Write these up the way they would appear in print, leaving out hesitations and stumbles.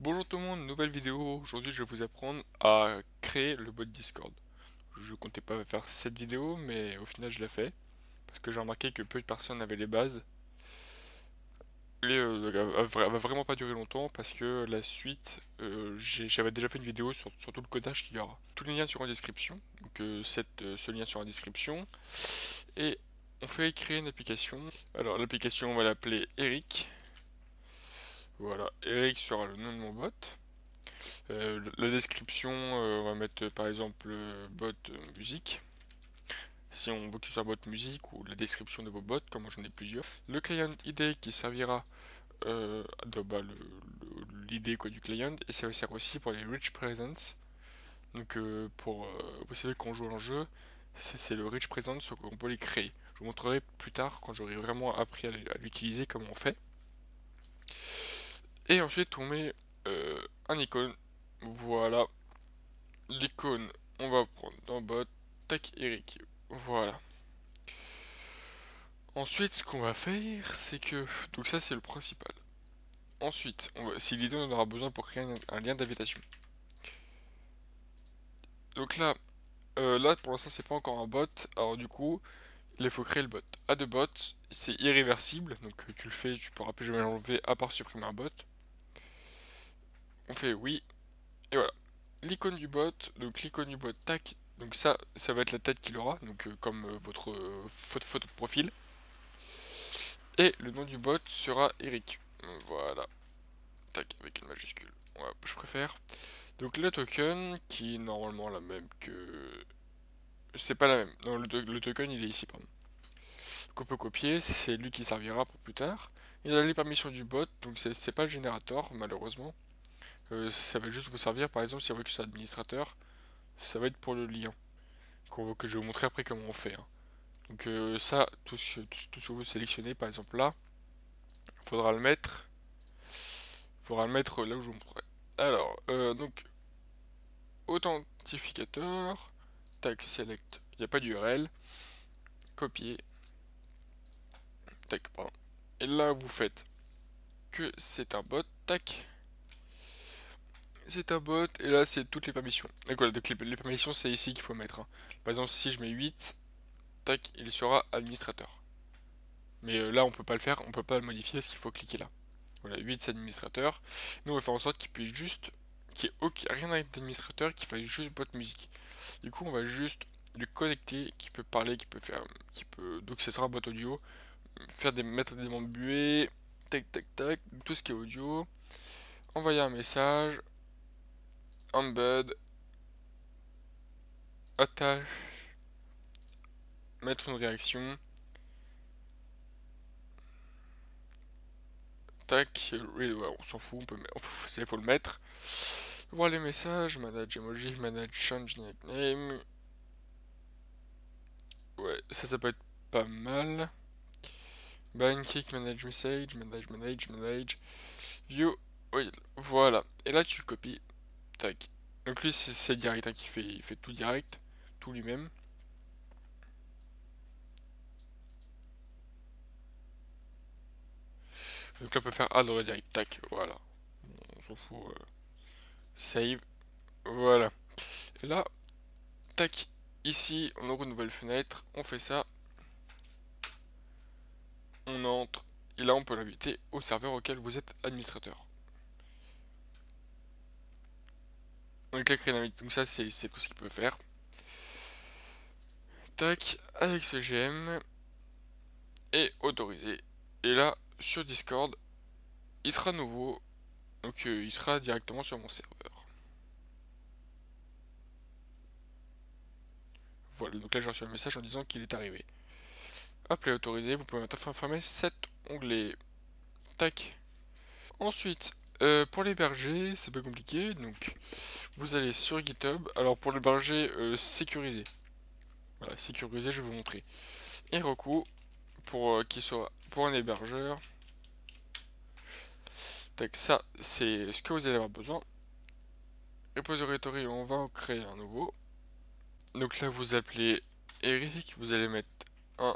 Bonjour tout le monde, nouvelle vidéo. Aujourd'hui, je vais vous apprendre à créer le bot Discord. Je comptais pas faire cette vidéo, mais au final, je l'ai fait parce que j'ai remarqué que peu de personnes avaient les bases. Et elle va vraiment pas durer longtemps parce que la suite, j'avais déjà fait une vidéo sur tout le codage qu'il y aura. Tous les liens seront en description, donc ce lien sera en description. Et on fait créer une application. Alors l'application, on va l'appeler Eric. Voilà, Eric sera le nom de mon bot. La description, on va mettre par exemple bot musique. Si on veut que ce soit bot musique ou la description de vos bots, comme moi j'en ai plusieurs. Le client ID qui servira l'idée quoi du client et ça sert aussi pour les rich presents. Donc vous savez quand on joue à un jeu, c'est le rich present qu'on peut les créer. Je vous montrerai plus tard quand j'aurai vraiment appris à l'utiliser comment on fait. Et ensuite on met un icône. Voilà, l'icône, on va prendre dans bot, tac, Eric. Voilà. Ensuite, ce qu'on va faire, c'est que. Donc, ça, c'est le principal. Ensuite, si l'idée, on en aura besoin pour créer un lien d'invitation. Donc là pour l'instant, c'est pas encore un bot. Alors, du coup, il faut créer le bot. À de bot, c'est irréversible. Donc, tu le fais, tu pourras plus jamais l'enlever à part supprimer un bot. On fait oui. Et voilà. L'icône du bot. Donc, l'icône du bot, tac. Donc, ça va être la tête qu'il aura. Donc, comme votre photo de profil. Et le nom du bot sera Eric. Voilà. Tac, avec une majuscule. Ouais, je préfère. Donc le token, qui est normalement la même que... C'est pas la même. Non, le token, il est ici, pardon. Qu'on peut copier, c'est lui qui servira pour plus tard. Il a les permissions du bot, donc c'est pas le générateur, malheureusement. Ça va juste vous servir, par exemple, si on veut que ce soit administrateur, ça va être pour le lien. Que je vais vous montrer après comment on fait, hein. Donc ça, tout ce que vous sélectionnez, par exemple là, faudra le mettre là où je vous montrerai. Alors, donc, authentificateur, tac, select, il n'y a pas d'URL, copier, tac, pardon. Et là, vous faites que c'est un bot, tac, c'est un bot, et là, c'est toutes les permissions. Donc voilà, donc les permissions, c'est ici qu'il faut mettre, hein. Par exemple, si je mets 8, tac, il sera administrateur. Mais là, on peut pas le faire, on peut pas le modifier, parce qu'il faut cliquer là. Voilà, 8 c'est administrateur. Nous, on va faire en sorte qu'il puisse juste, qu'il n'y ait rien d'administrateur, qu'il fasse juste bot musique. Du coup, on va juste lui connecter, qui peut parler, qui peut faire, donc ce sera un bot audio, mettre des membres bués, tac tac tac, tout ce qui est audio, envoyer un message, embed, attache, mettre une réaction, tac, ouais, on s'en fout, il faut le mettre. Voir les messages, manage emoji, manage change nickname. Ouais, ça peut être pas mal. Bind kick, manage message, manage. View, oui, voilà. Et là, tu le copies. Tac. Donc lui, c'est direct, hein, il fait tout direct, tout lui-même. Donc là, on peut faire add dans direct. Tac, voilà. On s'en fout. Save. Voilà. Et là, tac. Ici, on ouvre une nouvelle fenêtre. On fait ça. On entre. Et là, on peut l'inviter au serveur auquel vous êtes administrateur. Donc là, créer une invitation. Donc ça, c'est tout ce qu'il peut faire. Tac. Avec ce GM. Et autoriser. Et là, sur Discord, il sera nouveau. Donc il sera directement sur mon serveur. Voilà, donc là j'ai reçu un message en disant qu'il est arrivé. Hop, là, autorisé, vous pouvez maintenant fermer cet onglet. Tac. Ensuite, pour l'héberger, c'est pas compliqué. Donc, vous allez sur GitHub. Alors, pour l'héberger sécurisé. Voilà, sécurisé, je vais vous montrer. Heroku, pour qu'il soit pour un hébergeur. Tac, ça, c'est ce que vous allez avoir besoin. Repository, on va en créer un nouveau. Donc là, vous appelez Eric, vous allez mettre un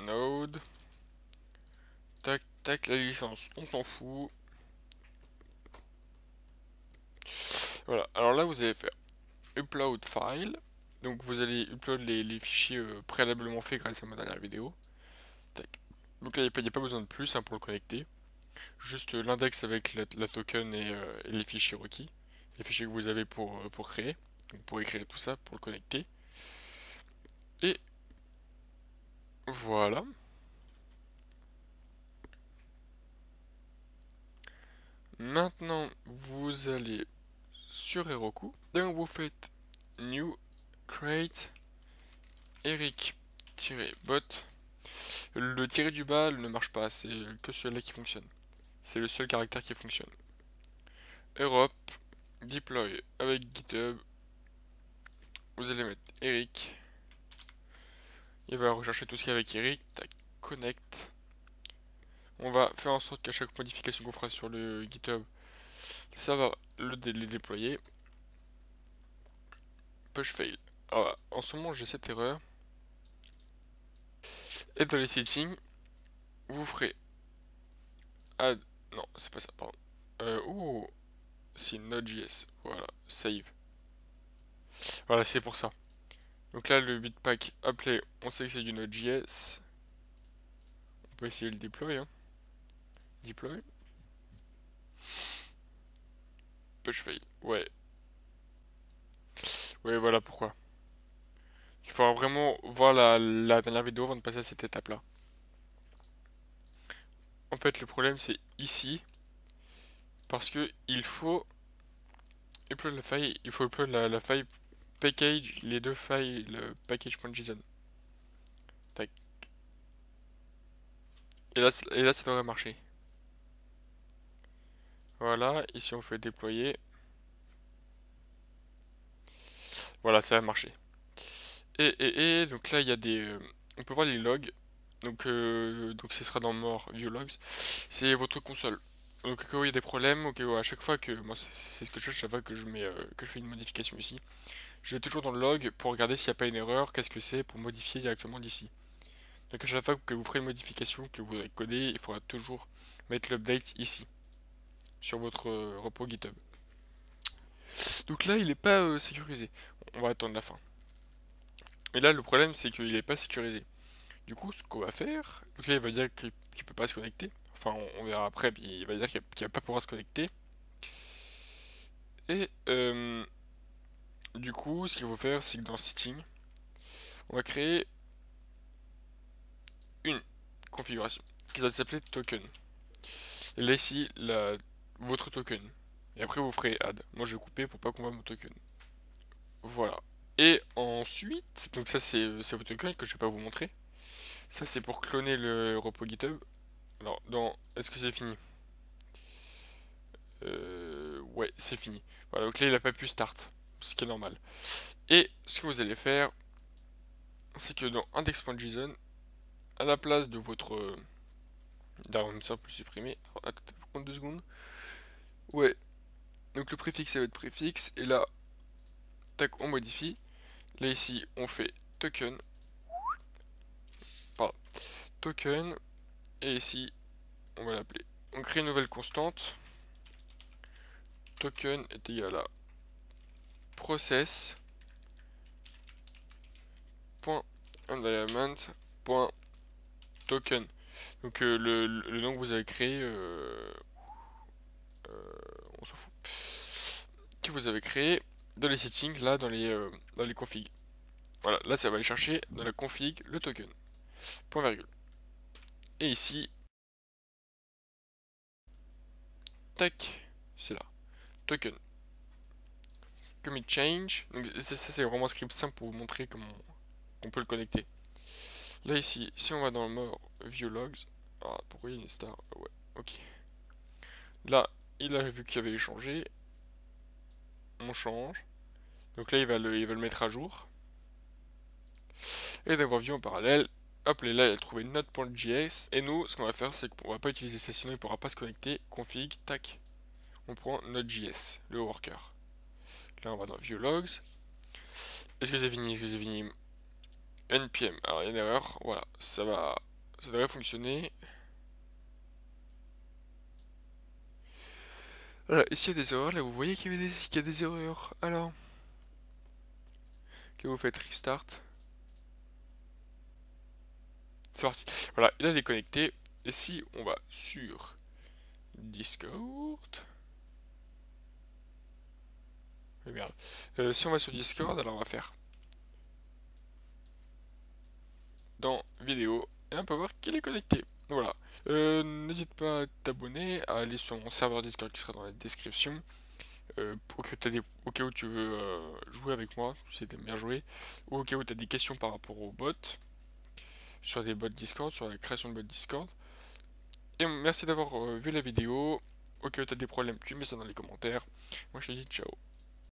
node. Tac, tac, la licence, on s'en fout. Voilà, alors là vous allez faire upload file. Donc vous allez upload les fichiers préalablement faits grâce à ma dernière vidéo. Tac. Donc là il n'y a pas besoin de plus hein, pour le connecter. Juste l'index avec la token et les fichiers requis. Les fichiers que vous avez pour créer. Donc pour écrire tout ça, pour le connecter. Et voilà. Maintenant vous allez sur Heroku. Donc vous faites new create Eric-bot. Le tiré du bas ne marche pas, c'est que celui-là qui fonctionne. C'est le seul caractère qui fonctionne. Europe, deploy avec GitHub. Vous allez mettre Eric. Il va rechercher tout ce qu'il y a avec Eric. Tac, connect. On va faire en sorte qu'à chaque modification qu'on fera sur le GitHub, ça va le déployer. Push fail. Alors, en ce moment, j'ai cette erreur. Et dans les settings, vous ferez add. Non, c'est pas ça, pardon. Si Node.js. Voilà, save. Voilà, c'est pour ça. Donc là, le bitpack appelé, on sait que c'est du Node.js. On peut essayer de le déployer. Hein. Deploy. Push fail. Ouais. Ouais, voilà pourquoi. Il faudra vraiment voir la dernière vidéo avant de passer à cette étape-là. En fait, le problème, c'est ici. Parce que il faut upload la faille. Il faut upload la faille package, les deux failles, le package.json. Tac. Et là, ça devrait marcher. Voilà, ici on fait déployer. Voilà, ça va marcher. Donc là, il y a des. On peut voir les logs. Donc ce sera dans More View Logs. C'est votre console. Donc quand il y a des problèmes, à chaque fois que. Moi, c'est ce que je fais, chaque fois que que je fais une modification ici. Je vais toujours dans le log pour regarder s'il n'y a pas une erreur, qu'est-ce que c'est, pour modifier directement d'ici. Donc à chaque fois que vous ferez une modification, que vous codez, il faudra toujours mettre l'update ici, sur votre repo GitHub. Donc là, il n'est pas sécurisé. On va attendre la fin. Et là, le problème, c'est qu'il n'est pas sécurisé. Du coup, ce qu'on va faire, donc là, il va dire qu'il ne peut pas se connecter. Enfin, on verra après, puis il va dire qu'il ne va pas pouvoir se connecter. Et du coup, ce qu'il faut faire, c'est que dans Setting, on va créer une configuration qui va s'appeler Token. Et là, ici, votre token. Et après, vous ferez Add. Moi, je vais couper pour pas qu'on voit mon token. Voilà. Et ensuite, donc ça, c'est votre token que je vais pas vous montrer. Ça, c'est pour cloner le repo GitHub. Alors, est-ce que c'est fini? Ouais, c'est fini. Voilà, donc là, il a pas pu start, ce qui est normal. Et ce que vous allez faire, c'est que dans index.json, à la place de votre... D'ailleurs, même ça, on peut le supprimer. Alors, attendez, par contre, 2 secondes. Ouais, donc le préfixe, ça va être préfixe. Et là, tac, on modifie. Là, ici, on fait token. Pardon. Token. Et ici, on va l'appeler. On crée une nouvelle constante. Token est égal à process. Environment. Token. Donc le nom que vous avez créé, on s'en fout, que vous avez créé dans les settings, là dans les configs. Voilà, là ça va aller chercher dans la config le token. Point virgule. Et ici, tac, c'est là, token. Commit change. Donc ça c'est vraiment un script simple pour vous montrer comment on peut le connecter. Là ici, si on va dans le mode view logs, ah pourquoi il y a une star? Ouais, ok. Là, il a vu qu'il y avait échangé. On change. Donc là, il va le mettre à jour. Et d'avoir vu en parallèle, hop, là, il a trouvé node.js. Et nous, ce qu'on va faire, c'est qu'on va pas utiliser ça, sinon il pourra pas se connecter. Config, tac. On prend node.js, le worker. Là, on va dans view logs. Est-ce que c'est fini? Est-ce que c'est fini? npm. Alors, il y a une erreur. Voilà, ça devrait fonctionner. Voilà, ici il y a des erreurs, là vous voyez qu'il y a des erreurs. Alors, là vous faites restart. C'est parti. Voilà, il a déconnecté. Et si on va sur Discord. Mais merde. Si on va sur Discord, alors on va faire dans vidéo. Et on peut voir qu'il est connecté. Voilà. N'hésite pas à t'abonner, à aller sur mon serveur Discord qui sera dans la description. Au cas où tu veux jouer avec moi, si t'aimes bien jouer, ou au cas où tu as des questions par rapport aux bots, sur des bots Discord, sur la création de bots Discord. Et merci d'avoir vu la vidéo. Au cas où tu as des problèmes, tu mets ça dans les commentaires. Moi je te dis ciao.